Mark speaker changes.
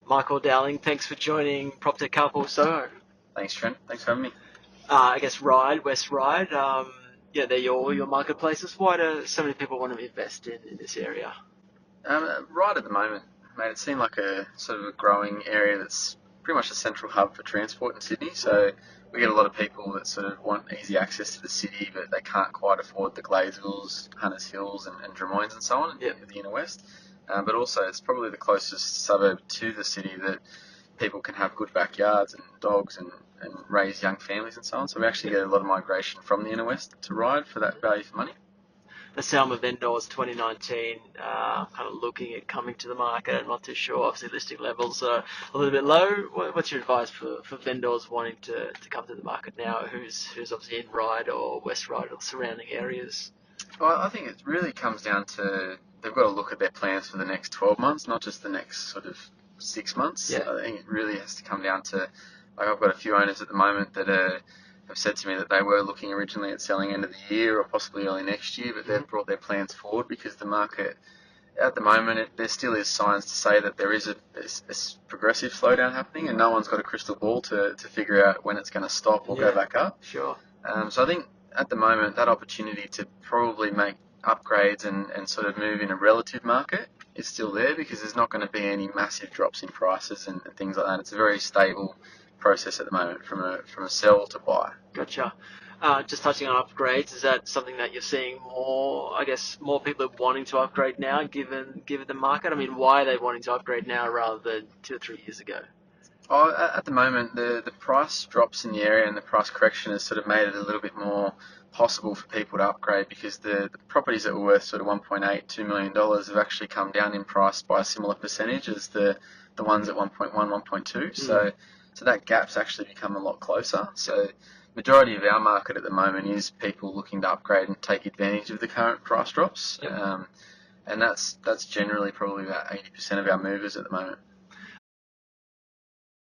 Speaker 1: Michael Dowling, thanks for joining Proptech Carpool Soho.
Speaker 2: Thanks, Trent. Thanks for having me.
Speaker 1: I guess Ryde, West Ryde, yeah, they're your marketplaces. Why do so many people want to invest in this area?
Speaker 2: Right at the moment, mate, it seemed like a sort of a growing area that's pretty much a central hub for transport in Sydney. So we get a lot of people that sort of want easy access to the city, but they can't quite afford the Glazevilles, Hunters Hills, and Drummoynes and so on
Speaker 1: Yep.
Speaker 2: in the inner west. But also, it's probably the closest suburb to the city that people can have good backyards and dogs and raise young families and so on. So we actually
Speaker 1: Yep.
Speaker 2: get a lot of migration from the inner west to Ryde for that value for money.
Speaker 1: The Selma vendors 2019, kind of looking at coming to the market. I'm not too sure. Obviously, listing levels are a little bit low. What's your advice for vendors wanting to come to the market now? Who's obviously in Ryde or West Ryde or surrounding areas?
Speaker 2: Well, I think it really comes down to they've got to look at their plans for the next 12 months, not just the next sort of 6 months.
Speaker 1: Yeah.
Speaker 2: I think it really has to come down to, like I've got a few owners at the moment that have said to me that they were looking originally at selling end of the year or possibly early next year, but they've brought their plans forward because the market at the moment, there still is signs to say that there is a progressive slowdown happening, and no one's got a crystal ball to figure out when it's going to stop or go
Speaker 1: Yeah.
Speaker 2: back up.
Speaker 1: Sure.
Speaker 2: So I think at the moment that opportunity to probably make upgrades and sort of move in a relative market is still there because there's not going to be any massive drops in prices and things like that. It's a very stable process at the moment from a sell to buy.
Speaker 1: Gotcha. Just touching on upgrades, is that something that you're seeing more? I guess more people are wanting to upgrade now, given the market. I mean, why are they wanting to upgrade now rather than 2 or 3 years ago?
Speaker 2: At the moment, the price drops in the area and the price correction has sort of made it a little bit more possible for people to upgrade because the properties that were worth sort of 1.8, $2 million have actually come down in price by a similar percentage as the ones at 1.1, 1.2.
Speaker 1: Mm.
Speaker 2: So that gap's actually become a lot closer. So majority of our market at the moment is people looking to upgrade and take advantage of the current price drops.
Speaker 1: Yep.
Speaker 2: And that's generally probably about 80% of our movers at the moment.